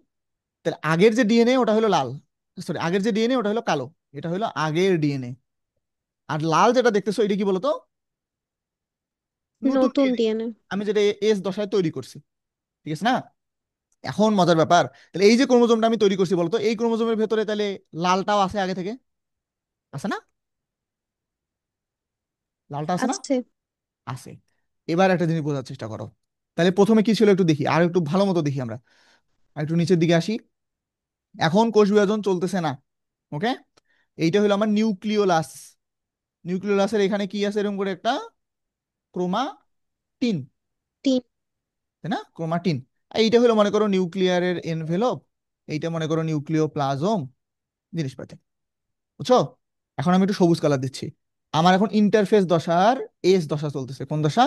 তাহলে আগের যে ডিএনএ ওটা হলো লাল, সরি, আগের যে ডিএনএ ওটা হলো কালো, এটা হলো আগের ডিএনএ। আর লাল যেটা দেখতেছো এটা কি বলতো? নতুন নতুন ডিএনএ, ডিএনএ। আমি যেটা এস দশায় তৈরি করছি, ঠিক আছে না? এখন মজার ব্যাপার, তাহলে এই যে ক্রোমোজোমটা আমি তৈরি করছি বলতো, এই ক্রোমোজোমের ভেতরে তাহলে লালটাও আছে আগে থেকে, আছে না? লালটা আছে না? আছে। আছে। এবার একটা জিনিস বোঝার চেষ্টা করো। তাহলে প্রথমে কি ছিল একটু দেখি, আর একটু ভালো মতো দেখি আমরা, আর একটু নিচের দিকে আসি। এখন কোষ বিভাজন চলতেছে না, ওকে? এইটা হলো আমার নিউক্লিওলাস। নিউক্লিওলাসের এখানে কি আছে? এরকম করে একটা ক্রোমাটিন, তিন। তাই না? ক্রোমাটিন। আর এইটা হলো মনে করো নিউক্লিয়ারের এনভেলপ, এইটা মনে করো নিউক্লিওপ্লাজম, জিনিসপাতি, বুঝছো? এখন আমি একটু সবুজ কালার দিচ্ছি। আমার এখন ইন্টারফেস দশার এস দশা চলতেছে। কোন দশা?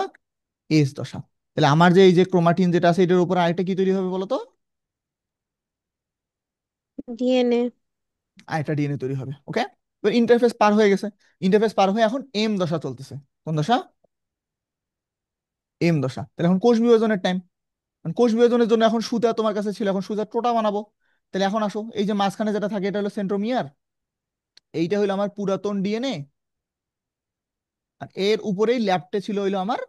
এস দশা। তাহলে আমার যে এই যে ক্রোমাটিন যেটা আছে এটার উপর আরেকটা কি তৈরি হবে বলো তো? ডিএনএ। আরেকটা ডিএনএ তৈরি হবে। ওকে, এবার ইন্টারফেস পার হয়ে গেছে। ইন্টারফেস পার হয়ে এখন এম দশা চলতেছে। কোন দশা? এম দশা। তাহলে এখন কোষ বিভাজনের টাইম। কোষ বিভাজনের জন্য এখন সুতা তোমার কাছে ছিল, এখন সুতার টোটা বানাবো। তাহলে এখন আসো, এই যে মাঝখানে যেটা থাকে এটা হলো সেন্ট্রোমিয়ার, এইটা হলো আমার পুরাতন ডিএনএ। আর এর উপরেই ল্যাপটে ছিল হইলো আমার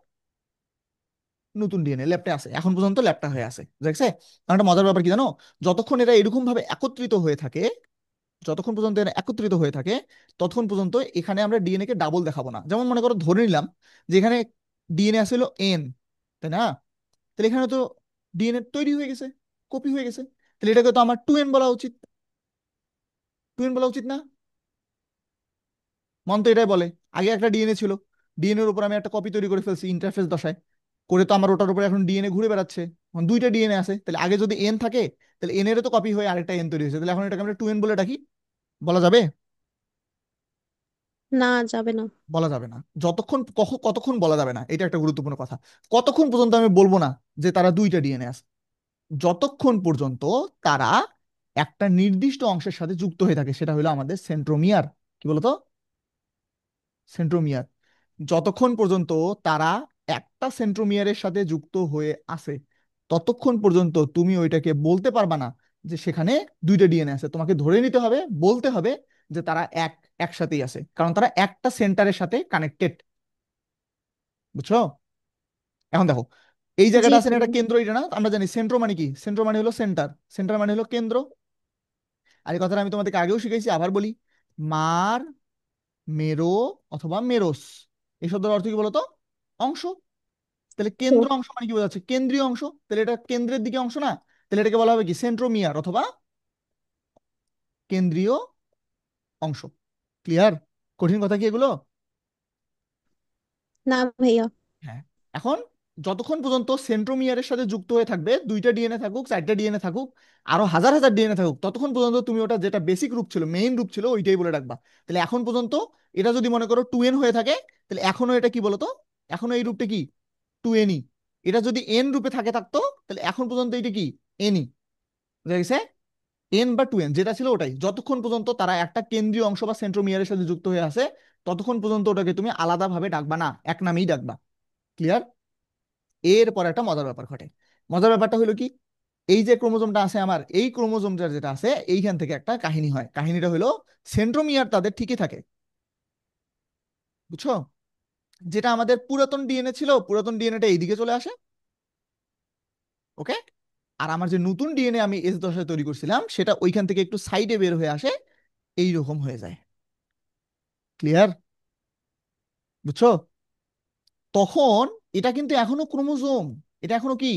নতুন ডিএনএ। ল্যাপটে আছে, এখন পর্যন্ত ল্যাপটা হয়ে আছে, দেখছে? কারণ একটা মজার ব্যাপার কি জানো, যতক্ষণ এরা এরকম ভাবে একত্রিত হয়ে থাকে, যতক্ষণ পর্যন্ত এরা একত্রিত হয়ে থাকে, ততক্ষণ পর্যন্ত এখানে আমরা ডিএনএ কে ডাবল দেখাবো না। যেমন মনে করো ধরে নিলাম যে এখানে ডিএনএ আসলে এন, তাই না? তাহলে এখানে তো ডিএনএ তৈরি হয়ে গেছে, কপি হয়ে গেছে। তাহলে এটাকে তো আমার টু এন বলা উচিত। টু এন বলা উচিত না? মন তো এটাই বলে। আগে একটা ডিএনএ ছিল, ডিএনএ এর উপর আমি একটা কপি তৈরি করে ফেলছি ইন্টারফেস দশায়, করে তো আমার ওটার উপরে এখন ডিএনএ ঘুরে বেড়াচ্ছে। এখন দুইটা ডিএনএ আছে, তাহলে আগে যদি এন থাকে, তাহলে এন এর তো কপি হয়ে আরেকটা এন তৈরি হয়েছে, তাহলে এখন এটাকে আমরা টু এন বলে ডাকি? বলা যাবে? না, যাবে না। বলা যাবে না। যতক্ষণ কতক্ষণ বলা যাবে না, এটা একটা গুরুত্বপূর্ণ কথা। কতক্ষণ পর্যন্ত আমি বলবো না যে তারা দুইটা ডিএনএ আছে? যতক্ষণ পর্যন্ত তারা একটা নির্দিষ্ট অংশের সাথে যুক্ত হয়ে থাকে, সেটা হলো আমাদের সেন্ট্রোমিয়ার। কি বলতো? সেন্ট্রোমিয়ার। যতক্ষণ পর্যন্ত তারা একটা সেন্ট্রোমিয়ারের সাথে যুক্ত হয়ে আছে, ততক্ষণ পর্যন্ত তুমি ওইটাকে বলতে পারবা না যে সেখানে দুইটা ডিএনএ আছে। তোমাকে ধরে নিতে হবে, বলতে হবে যে তারা একসাথেই আছে, কারণ তারা একটা সেন্টারের সাথে কানেক্টেড। বুঝছো? এখন দেখো, এই জি জায়গাটা আছে না, ভাইয়া। এটা কেন্দ্র, এটা না? আমরা জানি সেন্ট্রো মানে কি? সেন্ট্রো মানে হলো সেন্টার, সেন্টার মানে হলো কেন্দ্র। আর এই কথাটা আমি তোমাদেরকে আগেও শিখাইছি, আবার বলি। মার, মেরো অথবা মেরোস, এই শব্দের অর্থ কি বলতো? অংশ। তাহলে কেন্দ্র অংশ মানে কি বোঝাচ্ছে? কেন্দ্রীয় অংশ। তাহলে এটা কেন্দ্রের দিকে অংশ না? তাহলে এটাকে বলা হবে কি? সেন্ট্রোমিয়ার অথবা কেন্দ্রীয় অংশ। ক্লিয়ার? কঠিন কথা কি এগুলো? না ভাইয়া। হ্যাঁ। এখন যতক্ষণ পর্যন্ত সেন্ট্রোমিয়ারের সাথে যুক্ত হয়ে থাকবে, দুইটা ডিএনএ থাকুক, চারটা ডিএনএ থাকুক, আরো হাজার হাজার ডিএনএ থাকুক, ততক্ষণ পর্যন্ত তুমি ওটা যেটা বেসিক রূপ ছিল, মেইন রূপ ছিল, ওইটাই বলে রাখবা। তাহলে এখন পর্যন্ত এটা যদি মনে করো টু এন হয়ে থাকে, তাহলে এখনো এটা কি বলতো? এখনো এই রূপটা কি? টু এনই। এটা যদি এন রূপে থাকে থাকতো, তাহলে এখন পর্যন্ত এটা কি? এনই। বুঝা গেছে? এন বা টু এন যেটা ছিল ওটাই, যতক্ষণ পর্যন্ত তারা একটা কেন্দ্রীয় অংশ বা সেন্ট্রোমিয়ারের সাথে যুক্ত হয়ে আছে, ততক্ষণ পর্যন্ত ওটাকে তুমি আলাদাভাবে ডাকবা না, এক নামেই ডাকবা। ক্লিয়ার? এরপর একটা মজার ব্যাপার ঘটে। মজার ব্যাপারটা হলো কি, এই যে ক্রোমোজোমটা আছে আমার, এই ক্রোমোজোমটা যেটা আছে এইখান থেকে একটা কাহিনী হয়। কাহিনীটা হলো সেন্ট্রোমিয়ার তাদের ঠিকই থাকে, বুঝছো? যেটা আমাদের পুরাতন ডিএনএ ছিল, পুরাতন ডিএনএটা এইদিকে চলে আসে। ওকে। আর আমার যে নতুন ডিএনএ আমি এস দশায় তৈরি করছিলাম, সেটা ওইখান থেকে একটু সাইডে বের হয়ে আসে, এইরকম হয়ে যায়। ক্লিয়ার? বুঝছো? তখন এটা কিন্তু এখনো ক্রোমোজোম। এটা এখনো কি?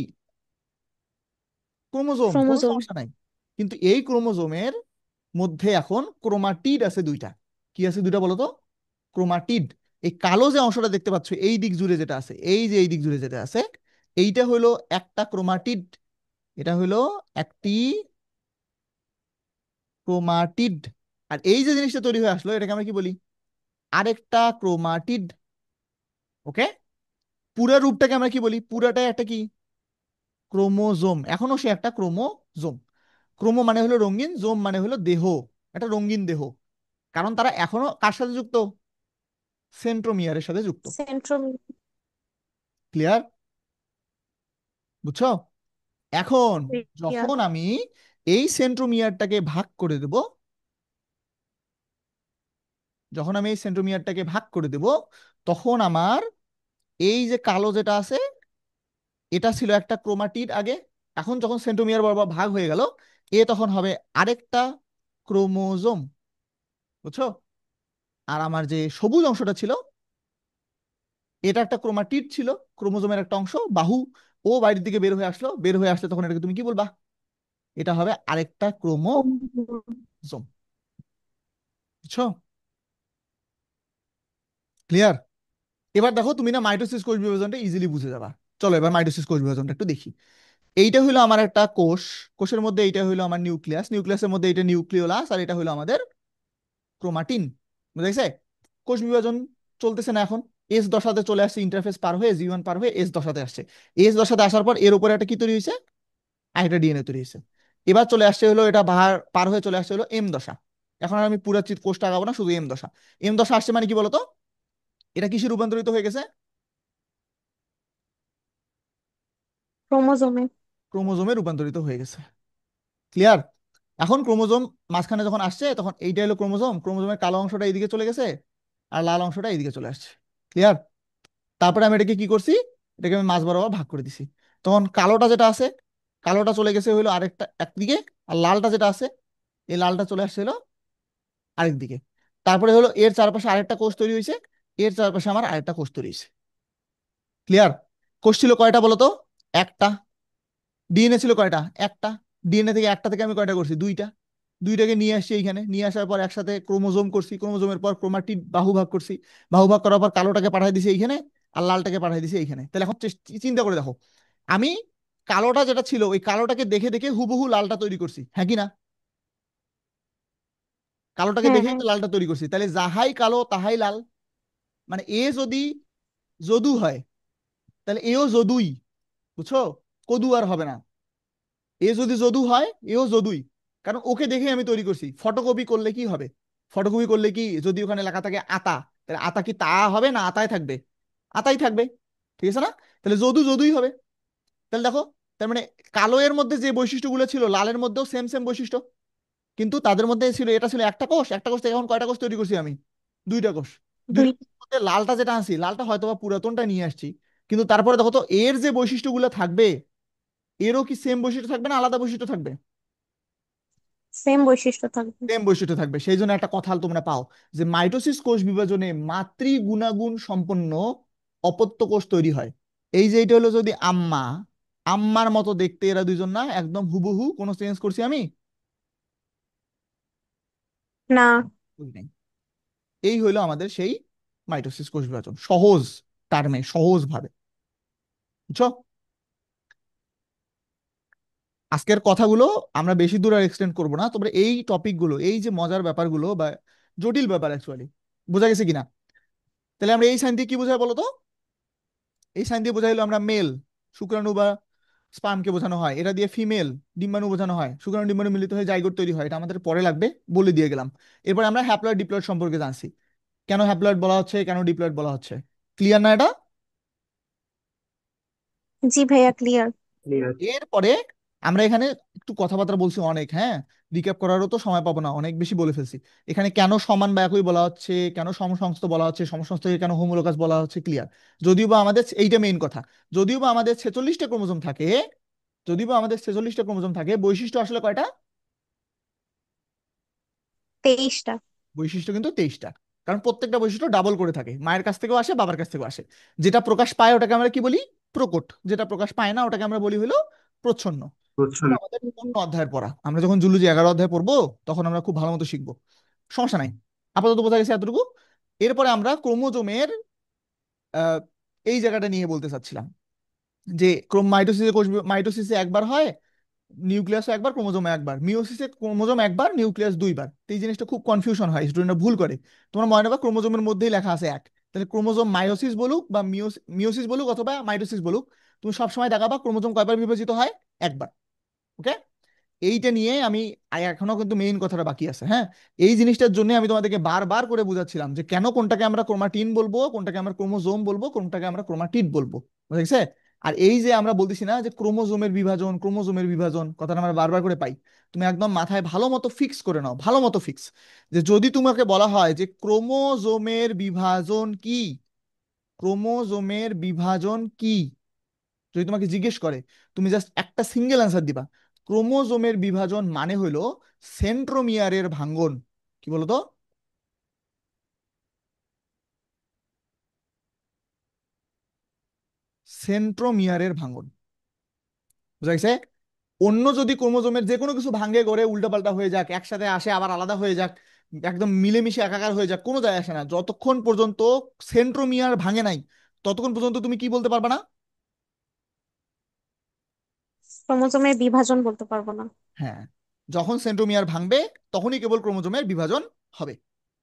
ক্রোমোজোম, কোনো ক্রোমোজোম। সমস্যা নাই। কিন্তু এই ক্রোমোজোমের মধ্যে এখন ক্রোমাটিড আছে দুইটা। কি আছে দুইটা বলো তো? ক্রোমাটিড। এই কালো যে অংশটা দেখতে পাচ্ছ এই দিক জুড়ে যেটা আছে, এই যে এই দিক জুড়ে যেটা আছে, এইটা হলো একটা ক্রোমাটিড। এটা হলো একটি ক্রোমাটিড। আর এই যে জিনিসটা তৈরি হয়ে আসলো, এটাকে আমরা কি বলি? আরেকটা ক্রোমাটিড। ওকে। পুরা রূপটাকে আমরা কি বলি? পুরাটাই একটা কি? ক্রোমোজোম। এখনো সে একটা ক্রোমোজোম। ক্রোমো মানে হলো রঙিন, জোম মানে হলো দেহ, একটা রঙিন দেহ। কারণ তারা এখনো কার সাথে যুক্ত? সেন্ট্রোমিয়ারের সাথে যুক্ত। সেন্ট্রোম। ক্লিয়ার? বুঝছো? এখন ইয়া। যখন আমি এই সেন্ট্রোমিয়ারটাকে ভাগ করে দেব, যখন আমি এই সেন্ট্রোমিয়ারটাকে ভাগ করে দেব, তখন আমার এই যে কালো যেটা আছে, এটা ছিল একটা ক্রোমাটিড আগে। এখন যখন সেন্ট্রোমিয়ার বরাবর ভাগ হয়ে গেল, এ তখন হবে আরেকটা ক্রোমোজোম। বুঝছো? আর আমার যে সবুজ অংশটা ছিল, এটা একটা ক্রোমাটিড ছিল, ক্রোমোজোমের একটা অংশ, বাহু। ও বাইরের দিকে বের হয়ে আসলো, বের হয়ে আসলে তখন এটাকে তুমি কি বলবা? এটা হবে আরেকটা ক্রোমোজোম। বুঝছো? ক্লিয়ার? এবার দেখো তুমি না মাইটোসিস কোষ বিভাজনটা ইজিলি বুঝে যাবা। চলো এবার মাইটোসিস কোষ বিভাজনটা একটু দেখি। এইটা হলো আমার একটা কোষ, কোষের মধ্যে এইটা হলো আমার নিউক্লিয়াস, নিউক্লিয়াসের মধ্যে এটা নিউক্লিওলাস, আর এটা হলো আমাদের ক্রোমাটিন। বুঝা গেছে? কোষ বিভাজন চলতেছে না এখন, এস দশাতে চলে আসছে, ইন্টারফেস পার হয়ে জি ওয়ান পার হয়ে এস দশাতে আসছে। এস দশাতে আসার পর এর উপরে একটা কি তৈরি হয়েছে, আরেকটা ডিএনএ তৈরি হয়েছে। এবার চলে আসছে হলো এটা বাহার পার হয়ে চলে আসছে হলো এম দশা। এখন আর আমি পুরো কোষটা আগাবো না, শুধু এম দশা। এম দশা আসছে মানে কি বলতো, এটা কিসে রূপান্তরিত হয়ে গেছে, ক্রোমোজোমে। ক্রোমোজোমে রূপান্তরিত হয়ে গেছে। ক্লিয়ার? এখন ক্রোমোজোম মাঝখানে যখন আসছে তখন এইটা হলো ক্রোমোজোম, ক্রোমোজোমের কালো অংশটা এইদিকে চলে গেছে আর লাল অংশটা এইদিকে চলে আসছে। ক্লিয়ার? তারপরে আমি এটাকে কি করছি, এটাকে আমি মাঝ বরাবর ভাগ করে দিছি। তখন কালোটা যেটা আছে, কালোটা চলে গেছে হলো আরেকটা একদিকে, আর লালটা যেটা আছে এই লালটা চলে আসছে হলো আরেক দিকে। তারপরে হলো এর চারপাশে আরেকটা কোষ তৈরি হয়েছে, এর চারপাশে আমার আরেকটা কোষ তৈরি হয়েছে। ক্লিয়ার? কোষ ছিল কয়টা বলতো, একটা। ডিএনএ ছিল কয়টা, একটা। ডিএনএ থেকে একটা থেকে আমি কয়টা করছি, দুইটা। দুইটাকে নিয়ে আসছি এইখানে, নিয়ে আসার পর একসাথে ক্রোমোজোম করছি, ক্রোমোজোমের পর ক্রোমাটিড বাহু ভাগ করছি, বাহু ভাগ করার পর কালোটাকে পাঠাই দিছি এইখানে, আর লালটাকে পাঠাই দিছি এইখানে। তাহলে এখন চিন্তা করে দেখো, আমি কালোটা যেটা ছিল ওই কালোটাকে দেখে দেখে হুবহু লালটা তৈরি করছি, হ্যাঁ কি না? কালোটাকে হ্যাঁ, দেখেই তো লালটা তৈরি করছি, তাহলে যাহাই কালো তাহাই লাল। মানে এ যদি যদু হয় তাহলে এও যদুই। বুঝছো? কদু আর হবে না। এ যদি যদু হয় এও যদুই, কারণ ওকে দেখে আমি তৈরি করছি। ফটোকপি করলে কি হবে, ফটোকপি করলে কি যদি ওখানে লেখা থাকে আতা, তাহলে আতা কি তা হবে না আতায় থাকবে, আতাই থাকবে। ঠিক আছে না? তাহলে যদু যদুই হবে। তাহলে দেখো, তার মানে কালো এর মধ্যে যে বৈশিষ্ট্যগুলো ছিল লালের মধ্যেও সেম সেম বৈশিষ্ট্য, কিন্তু তাদের মধ্যে ছিল এটা ছিল একটা কোষ, একটা কোষ থেকে এখন কয়টা কোষ তৈরি করছি আমি, দুইটা কোষ। দুইটা দুই। কোষের মধ্যে লালটা যেটা আনছি লালটা হয়তো বা পুরাতনটা নিয়ে আসছি, কিন্তু তারপরে দেখো তো এর যে বৈশিষ্ট্যগুলো থাকবে, এরও কি সেম বৈশিষ্ট্য থাকবে না আলাদা বৈশিষ্ট্য থাকবে? সেম বৈশিষ্ট্য থাকবে। সেম বৈশিষ্ট্য থাকবে। সেই জন্য একটা কথা তোমরা পাও যে মাইটোসিস কোষ বিভাজনে মাতৃ গুণাগুণ সম্পন্ন অপত্য কোষ তৈরি হয়। এই যে এটা হলো যদি আম্মা, আম্মার মতো দেখতে এরা দুইজন না, একদম হুবহু, কোনো চেঞ্জ করছি আমি? না। করি নাই। এই হইলো আমাদের সেই মাইটোসিস কোষ বিভাজন, সহজ টার্মে, সহজ ভাবে। বুঝছো? আজকের কথাগুলো আমরা বেশি দূর আর এক্সটেন্ড করবো না, তোমরা এই টপিক গুলো, এই যে মজার ব্যাপারগুলো বা জটিল ব্যাপার অ্যাকচুয়ালি, বোঝা গেছে কিনা? তাহলে আমরা এই সাইন দিয়ে কি বোঝাই বলো তো, এই সাইন দিয়ে বোঝাই হলো আমরা মেল, শুক্রাণু বা স্পার্মকে বোঝানো হয়, এটা দিয়ে ফিমেল ডিম্বাণু বোঝানো হয়, শুক্রাণু ডিম্বাণু মিলিত হয়ে জাইগোট তৈরি হয়। এটা আমাদের পরে লাগবে, বলে দিয়ে গেলাম। এরপর আমরা হ্যাপ্লয়েড ডিপ্লয়েড সম্পর্কে জানছি, কেন হ্যাপ্লয়েড বলা হচ্ছে, কেন ডিপ্লয়েড বলা হচ্ছে। ক্লিয়ার না এটা? জি ভাইয়া, ক্লিয়ার। এরপরে আমরা এখানে একটু কথাবার্তা বলছি অনেক, হ্যাঁ, রিক্যাপ করারও তো সময় পাবো না, অনেক বেশি বলে ফেলছি। এখানে কেন সমান বা একই বলা হচ্ছে, কেন সমসংস্থ বলা হচ্ছে, সমসংস্থকে কেন হোমোলোগাস বলা হচ্ছে, ক্লিয়ার। যদিও বা আমাদের এইটা মেইন কথা, যদিও বা আমাদের 46টা ক্রোমোজোম থাকে, যদিও বা আমাদের 46টা ক্রোমোজোম থাকে, বৈশিষ্ট্য আসলে কয়টা? 23টা। বৈশিষ্ট্য কিন্তু 23টা। কারণ প্রত্যেকটা বৈশিষ্ট্য ডাবল করে থাকে, মায়ের কাছ থেকেও আসে বাবার কাছ থেকেও আসে। যেটা প্রকাশ পায় ওটাকে আমরা কি বলি, প্রকট। যেটা প্রকাশ পায় না ওটাকে আমরা বলি হলো প্রচ্ছন্ন। এটা আমাদের অন্য অধ্যায়ের পড়া, আমরা যখন জুলজি 11 অধ্যায় পড়বো তখন আমরা খুব ভালো মতো শিখবো, সমস্যা নাই। আপাতত বোঝা গেছে এতটুকু। এরপরে আমরা ক্রোমোজোমের আহ, এই জায়গাটা নিয়ে বলতে চাচ্ছিলাম যে মাইটোসিসে কোষ মাইটোসিসে একবার হয়, নিউক্লিয়াসও একবার, ক্রোমোজোম একবার, মিওসিসে ক্রোমোজোম একবার, নিউক্লিয়াস দুইবার। তো এই জিনিসটা খুব কনফিউশন হয়, স্টুডেন্টরা ভুল করে। তোমার মনে রাখবা ক্রোমোজোমের মধ্যেই লেখা আছে এক। তাহলে ক্রোমোজোম মায়োসিস বলুক বা মিওসিস বলুক অথবা মাইটোসিস বলুক, তুমি সবসময় দেখাবা ক্রোমোজোম কয়বার বিভাজিত হয়, একবার। ওকে? এইটা নিয়ে আমি এখনো কিন্তু মেইন কথাটা বাকি আছে, হ্যাঁ। এই জিনিসটার জন্য আমি তোমাদেরকে বারবার করে বুঝাচ্ছিলাম যে কেন কোনটাকে আমরা ক্রোমাটিন বলবো, কোনটাকে আমরা ক্রোমোজোম বলবো, কোনটাকে আমরা ক্রোমাটিড বলবো। বুঝেছে? আর এই যে আমরা বলতেছি না যে ক্রোমোজোমের বিভাজন, ক্রোমোজোমের বিভাজন কথাটা আমরা বারবার করে পাই, তুমি একদম মাথায় ভালো মতো ফিক্স করে নাও, ভালো মতো ফিক্স, যে যদি তোমাকে বলা হয় যে ক্রোমোজোমের বিভাজন কি, ক্রোমোজোমের বিভাজন কি, যদি তোমাকে জিজ্ঞেস করে, তুমি জাস্ট একটা সিঙ্গেল অ্যান্সার দিবা, ক্রোমোজোমের বিভাজন মানে হইলো সেন্ট্রোমিয়ারের ভাঙ্গন। কি বলতো? সেন্ট্রোমিয়ারের ভাঙ্গন। বুঝা গেছে? অন্য যদি ক্রোমোজোমের যে কোনো কিছু ভাঙ্গে করে উল্টাপাল্টা হয়ে যাক, একসাথে আসে আবার আলাদা হয়ে যাক, একদম মিলেমিশে একাকার হয়ে যাক, কোনো যায় আসে না, যতক্ষণ পর্যন্ত সেন্ট্রোমিয়ার ভাঙে নাই ততক্ষণ পর্যন্ত তুমি কি বলতে পারবা না। ক্রোমোজোমের বিভাজন বলতে পারবো না। হ্যাঁ, যখন সেন্ট্রোমিয়ার ভাঙবে তখনই কেবল ক্রোমোজোমের বিভাজন হবে।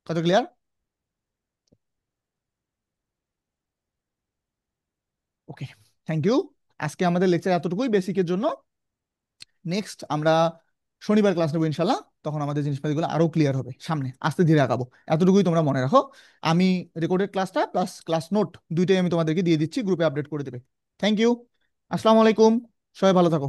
কত ক্লিয়ার? Okay, thank you. আজকে আমাদের লেকচার এতটুকুই বেসিকের জন্য। নেক্সট আমরা শনিবার ক্লাস নেবো ইনশাল্লাহ, তখন আমাদের জিনিসপাতিগুলো আরো ক্লিয়ার হবে, সামনে আস্তে ধীরে আগাবো। এতটুকুই তোমরা মনে রাখো। আমি রেকর্ডেড ক্লাসটা প্লাস ক্লাস নোট দুইটাই আমি তোমাদেরকে দিয়ে দিচ্ছি, গ্রুপে আপডেট করে দেবে। Thank you. আসসালামু আলাইকুম। সবাই ভালো থাকো।